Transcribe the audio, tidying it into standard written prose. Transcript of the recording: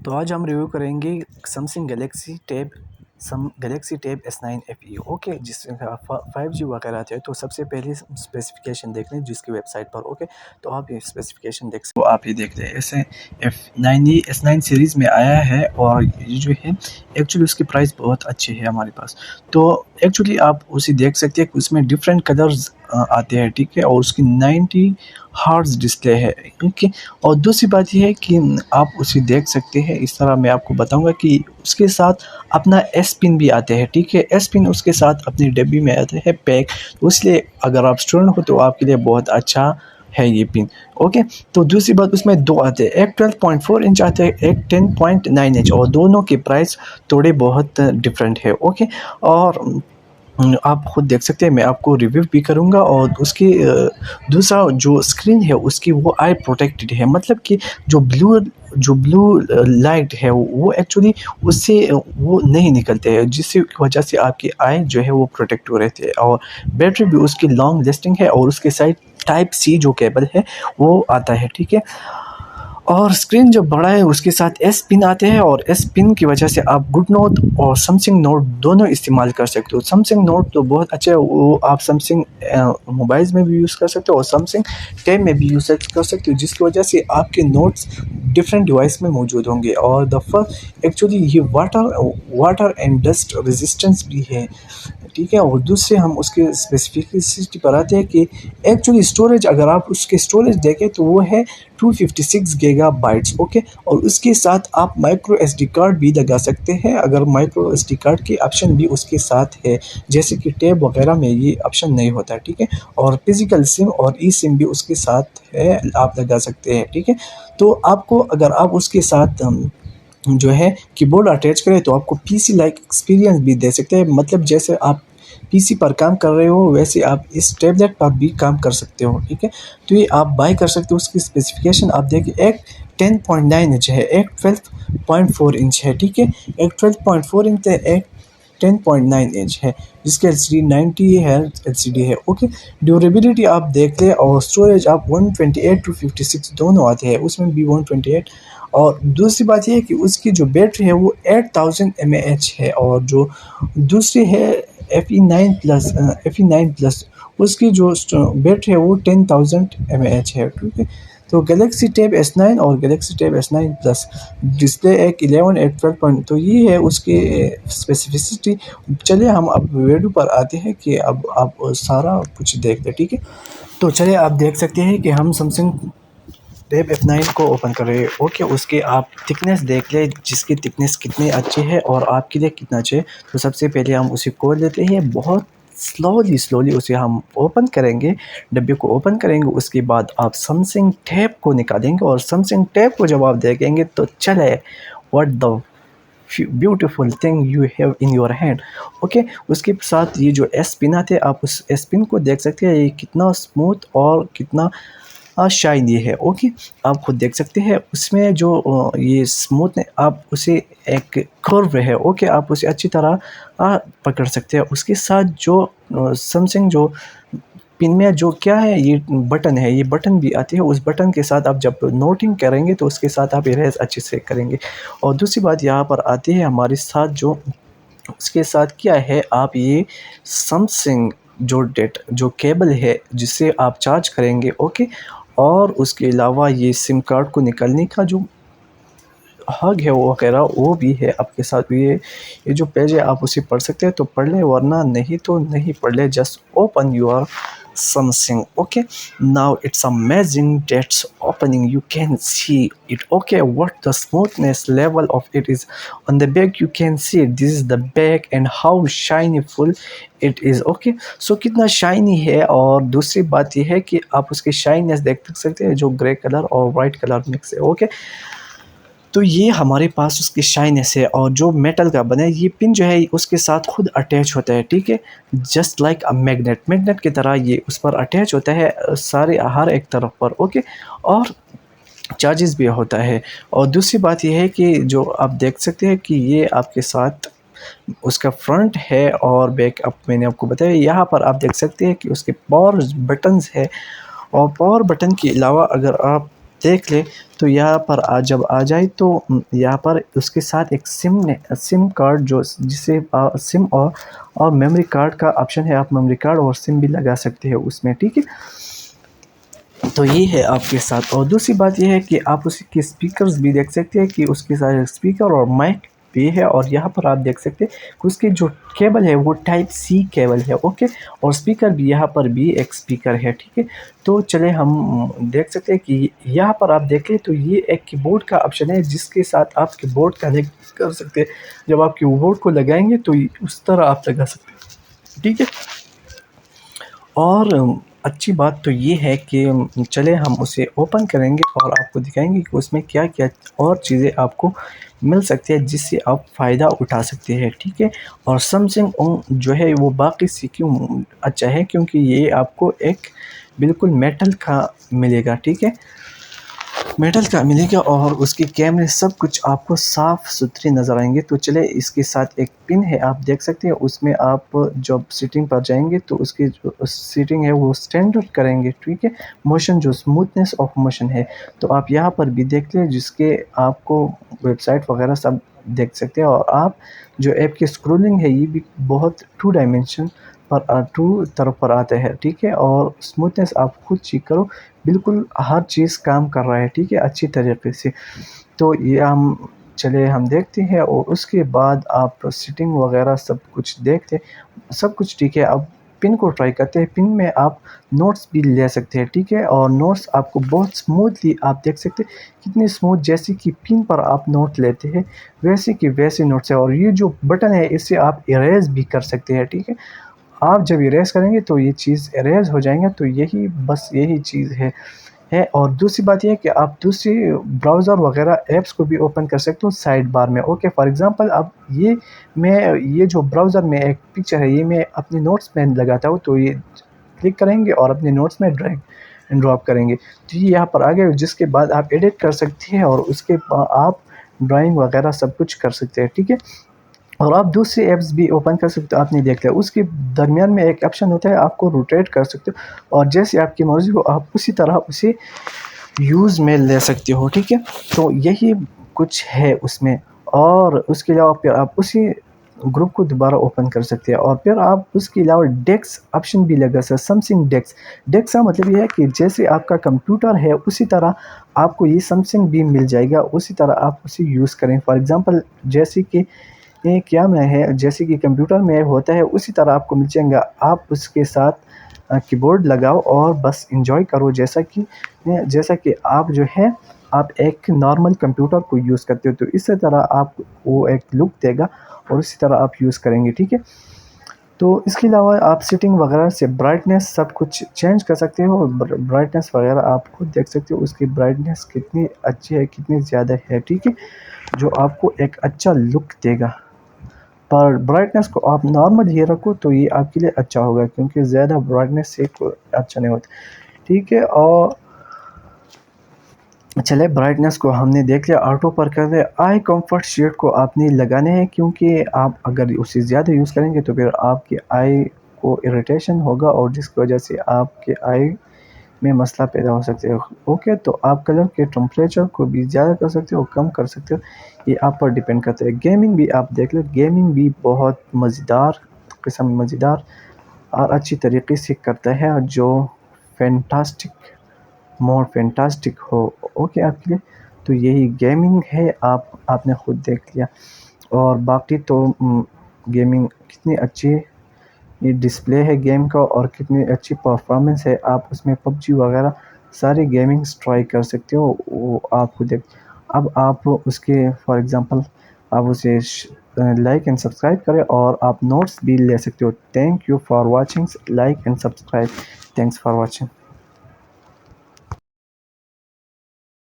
तो आज हम रिव्यू करेंगे Samsung Galaxy tab S9 FE। Okay, जिसमें 5G वगैरह आते हैं। तो सबसे पहले स्पेसिफिकेशन देख लें जिसकी वेबसाइट पर। ओके, तो आप ये स्पेसिफिकेशन देख सकते हो। आप ये देख रहे हैं ऐसे F9 ये S9 सीरीज़ में आया है और ये जो है एक्चुअली उसकी प्राइस बहुत अच्छी है हमारे पास। तो एक्चुअली आप उसे देख सकते हैं कि उसमें डिफरेंट कलर्स आते हैं, ठीक है, और उसकी 90 हर्ट्ज डिस्प्ले है। ओके, और दूसरी बात यह है कि आप उसे देख सकते हैं इस तरह। मैं आपको बताऊंगा कि उसके साथ अपना एस पिन भी आते हैं, ठीक है। एस पिन उसके साथ अपनी डिब्बी में आते हैं पैक, तो इसलिए अगर आप स्टूडेंट हो तो आपके लिए बहुत अच्छा है ये पिन। ओके, तो दूसरी बात उसमें दो आते हैं, एक 12.4 इंच आते हैं, एक 10.9 इंच, और दोनों के प्राइस थोड़े बहुत डिफरेंट है। ओके, और आप खुद देख सकते हैं, मैं आपको रिव्यू भी करूँगा। और उसकी दूसरा जो स्क्रीन है उसकी वो आई प्रोटेक्टेड है, मतलब कि जो ब्लू लाइट है वो एक्चुअली उससे वो नहीं निकलते हैं, जिसकी वजह से आपकी आई जो है वो प्रोटेक्ट हो रहती है। और बैटरी भी उसकी लॉन्ग लास्टिंग है, और उसके साइड टाइप सी जो केबल है वो आता है, ठीक है। और स्क्रीन जो बड़ा है उसके साथ एस पिन आते हैं, और एस पिन की वजह से आप गुड नोट और सैमसंग नोट दोनों इस्तेमाल कर सकते हो। सैमसंग नोट तो बहुत अच्छा है, वो आप सैमसंग मोबाइल्स में भी यूज़ कर सकते हो और सैमसंग टैब में भी यूज़ कर सकते हो, जिसकी वजह से आपके नोट्स डिफरेंट डिवाइस में मौजूद होंगे। और द फर्स्ट एक्चुअली ये वाटर एंड डस्ट रेजिस्टेंस भी है, ठीक है। और दूसरे हम उसके स्पेसिफिसिटी पर आते हैं कि एक्चुअली स्टोरेज, अगर आप उसके स्टोरेज देखें तो वो है 256 गीगाबाइट्स। ओके, और उसके साथ आप माइक्रो एसडी कार्ड भी लगा सकते हैं, अगर माइक्रो एसडी कार्ड के ऑप्शन भी उसके साथ है, जैसे कि टैब वगैरह में ये ऑप्शन नहीं होता, ठीक है। और फिजिकल सिम और ई सिम भी उसके साथ है, आप लगा सकते हैं, ठीक है। तो आपको अगर आप उसके साथ जो है कीबोर्ड अटैच करें तो आपको पीसी लाइक एक्सपीरियंस भी दे सकते हैं, मतलब जैसे आप पीसी पर काम कर रहे हो वैसे आप इस टैबलेट पर भी काम कर सकते हो, ठीक है। तो ये आप बाय कर सकते हो। उसकी स्पेसिफिकेशन आप देखिए, एक 10.9 इंच है, एक 12.4 इंच है, ठीक है। एक 12.4 इंच है, एक 10.9 इंच है, जिसके LCD 90 हर्ट्ज LCD है। ओके, ड्यूरेबिलिटी आप देख लें, और स्टोरेज आप 128 टू 56 दोनों आते हैं, उसमें भी 128। और दूसरी बात यह है कि उसकी जो बैटरी है वो 8000 mAh है, और जो दूसरी है FE9 प्लस उसकी जो बैटरी है वो 10,000 mAh है, ठीक है। तो गैलेक्सी टैब S9 और Galaxy tab S9 plus display एक 11/12 पॉइंट, तो ये है उसके स्पेसिफिसिटी। चलिए हम अब वीडियो पर आते हैं कि अब आप सारा कुछ देख लें, ठीक है। तो चलिए आप देख सकते हैं कि हम सैमसंग टैब F9 को ओपन कर रहे हैं। ओके, उसके आप थिकनेस देख लें, जिसकी थिकनेस कितनी अच्छी है और आपके लिए कितना अच्छे है। तो सबसे पहले हम उसे खोल लेते हैं, बहुत स्लोली उसे हम ओपन करेंगे, डब्बे को ओपन करेंगे। उसके बाद आप सैमसंग टैब को निकालेंगे, और सैमसंग टैब को जब आप देखेंगे तो चले what the beautiful thing you have in your hand. Okay, उसके साथ ये जो एस पिन आते हैं, आप उस एस पिन को देख सकते हैं, ये कितना स्मूथ और कितना शाइनी है। ओके, आप खुद देख सकते हैं उसमें जो ये स्मूथ है, आप उसे एक कर्व है। ओके, आप उसे अच्छी तरह पकड़ सकते हैं। उसके साथ जो सैमसंग जो पिन में जो क्या है, ये बटन है, ये बटन भी आती है। उस बटन के साथ आप जब नोटिंग करेंगे तो उसके साथ आप इरेज अच्छे से करेंगे। और दूसरी बात यहाँ पर आती है हमारे साथ जो उसके साथ क्या है, आप ये सैमसंग जो केबल है जिससे आप चार्ज करेंगे। ओके, और उसके अलावा ये सिम कार्ड को निकलने का जो हग है वो वगैरह वो भी है आपके साथ। ये जो पेज है आप उसे पढ़ सकते हैं तो पढ़ लें, वरना नहीं तो नहीं पढ़ लें। Just open your something. Okay, now it's amazing that's opening, you can see it. Okay, what the smoothness level of it is. On the back you can see it, this is the back and how shiny full it is. Okay, so कितना shiny है। और दूसरी बात यह है कि आप उसकी शाइनेस देख सकते हैं, जो ग्रे कलर और वाइट कलर मिक्स है। ओके, तो ये हमारे पास उसकी शाइनेस है। और जो मेटल का बना है, ये पिन जो है उसके साथ खुद अटैच होता है, ठीक है, जस्ट लाइक अ मैग्नेट की तरह ये उस पर अटैच होता है, सारे हर एक तरफ पर। ओके, और चार्जेस भी होता है। और दूसरी बात यह है कि जो आप देख सकते हैं कि ये आपके साथ उसका फ्रंट है और बैक अप मैंने आपको बताया। यहाँ पर आप देख सकते हैं कि उसके पावर बटन्स है, और पावर बटन के अलावा अगर आप देख ले तो यहाँ पर जब आ जाए तो यहाँ पर उसके साथ एक सिम कार्ड जो जिसे सिम और मेमोरी कार्ड का ऑप्शन है। आप मेमोरी कार्ड और सिम भी लगा सकते हैं उसमें, ठीक है। तो ये है आपके साथ। और दूसरी बात ये है कि आप उसके स्पीकर्स भी देख सकते हैं कि उसके साथ स्पीकर और माइक भी है। और यहाँ पर आप देख सकते हैं कि उसके जो केबल है वो टाइप सी केबल है, ओके। और स्पीकर भी यहाँ पर भी एक स्पीकर है, ठीक है। तो चले हम देख सकते हैं कि यहाँ पर आप देखें तो ये एक कीबोर्ड का ऑप्शन है जिसके साथ आप कीबोर्ड कनेक्ट कर सकते हैं। जब आप कीबोर्ड को लगाएंगे तो उस तरह आप लगा सकते हैं, ठीक है। और अच्छी बात तो ये है कि चले हम उसे ओपन करेंगे और आपको दिखाएंगे कि उसमें क्या-क्या और चीज़ें आपको मिल सकती है जिससे आप फ़ायदा उठा सकते हैं, ठीक है। और सैमसंग जो है वो बाकी से क्यों अच्छा है, क्योंकि ये आपको एक बिल्कुल मेटल का मिलेगा, ठीक है। मेटल का मिलेगा और उसके कैमरे सब कुछ आपको साफ़ सुथरे नज़र आएंगे। तो चले इसके साथ एक पिन है, आप देख सकते हैं। उसमें आप जब सेटिंग पर जाएंगे तो उसकी जो सेटिंग है वो स्टैंडर्ड करेंगे, ठीक है। मोशन जो स्मूथनेस ऑफ मोशन है तो आप यहाँ पर भी देख लें जिसके आपको वेबसाइट वगैरह सब देख सकते हैं। और आप जो ऐप की स्क्रोलिंग है ये भी बहुत टू डायमेंशन पर टू तरफ पर आता है, ठीक है। और स्मूथनेस आप खुद चेक करो, बिल्कुल हर चीज़ काम कर रहा है, ठीक है, अच्छी तरीके से। तो ये हम देखते हैं और उसके बाद आप सेटिंग वगैरह सब कुछ देखते, सब कुछ ठीक है। अब पिन को ट्राई करते हैं। पिन में आप नोट्स भी ले सकते हैं, ठीक है। और नोट्स आपको बहुत स्मूथली आप देख सकते हैं कितनी स्मूथ, जैसे कि पिन पर आप नोट लेते हैं वैसे के वैसे नोट्स है। और ये जो बटन है इससे आप इरेज़ भी कर सकते हैं, ठीक है। आप जब इरेज़ करेंगे तो ये चीज़ इरेज़ हो जाएँगे। तो यही चीज़ है। और दूसरी बात ये है कि आप दूसरी ब्राउज़र वगैरह ऐप्स को भी ओपन कर सकते हो साइड बार में, ओके। फॉर एग्ज़ाम्पल अब ये जो ब्राउज़र में एक पिक्चर है ये मैं अपने नोट्स में लगाता हूँ, तो ये क्लिक करेंगे और अपने नोट्स में ड्रैग एंड ड्रॉप करेंगे तो ये यहाँ पर आ गए। जिसके बाद आप एडिट कर सकते हैं और उसके आप ड्राइंग वगैरह सब कुछ कर सकते हैं, ठीक है। और आप दूसरी ऐप्स भी ओपन कर सकते हो, आपने देख लिया। उसके दरमियान में एक ऑप्शन होता है, आपको रोटेट कर सकते हो और जैसे आपकी मर्ज़ी हो आप उसी तरह उसे यूज़ में ले सकते हो, ठीक है। तो यही कुछ है उसमें। और उसके अलावा फिर आप उसी ग्रुप को दोबारा ओपन कर सकते हैं और फिर आप उसके अलावा डेस्क ऑप्शन भी लगा सकते हैं। सैमसंग डेस्क का मतलब ये है कि जैसे आपका कंप्यूटर है उसी तरह आपको ये सैमसंग भी मिल जाएगा, उसी तरह आप उसे यूज़ करें। फॉर एग्ज़ाम्पल जैसे कि ये क्या में है, जैसे कि कंप्यूटर में होता है उसी तरह आपको मिल जाएगा। आप उसके साथ कीबोर्ड लगाओ और बस एंजॉय करो, जैसा कि आप जो है आप एक नॉर्मल कंप्यूटर को यूज़ करते हो तो इसी तरह आप वो एक लुक देगा और इसी तरह आप यूज़ करेंगे, ठीक है। तो इसके अलावा आप सेटिंग वगैरह से ब्राइटनेस सब कुछ चेंज कर सकते हो। ब्राइटनेस वगैरह आप खुद देख सकते हो उसकी ब्राइटनेस कितनी अच्छी है, कितनी ज़्यादा है, ठीक है, जो आपको एक अच्छा लुक देगा। पर ब्राइटनेस को आप नॉर्मल ही रखो तो ये आपके लिए अच्छा होगा, क्योंकि ज़्यादा ब्राइटनेस से अच्छा नहीं होता, ठीक है। और चले ब्राइटनेस को हमने देख लिया, ऑटो पर कर दे। आई कंफर्ट शेड को आपने लगाने हैं, क्योंकि आप अगर उसे ज़्यादा यूज़ करेंगे तो फिर आपकी आई को इरिटेशन होगा और जिसकी वजह से आपके आई में मसला पैदा हो सकते हो, ओके। तो आप कलर के टेम्परेचर को भी ज़्यादा कर सकते हो, कम कर सकते हो, ये आप पर डिपेंड करता है। गेमिंग भी आप देख लो, गेमिंग भी बहुत मज़ेदार और अच्छी तरीके से करता है, जो फैंटास्टिक मोर फैंटास्टिक हो, ओके, आपके लिए। तो यही गेमिंग है, आपने खुद देख लिया। और बाकी तो गेमिंग कितनी अच्छी ये डिस्प्ले है गेम का और कितनी अच्छी परफॉर्मेंस है। आप उसमें पबजी वगैरह सारी गेमिंग्स ट्राई कर सकते हो, वो आप खुद देख। अब आप उसके फॉर एग्ज़ाम्पल आप उसे लाइक एंड सब्सक्राइब करें और आप नोट्स भी ले सकते हो। Thank you for watching, like and subscribe, thanks for watching.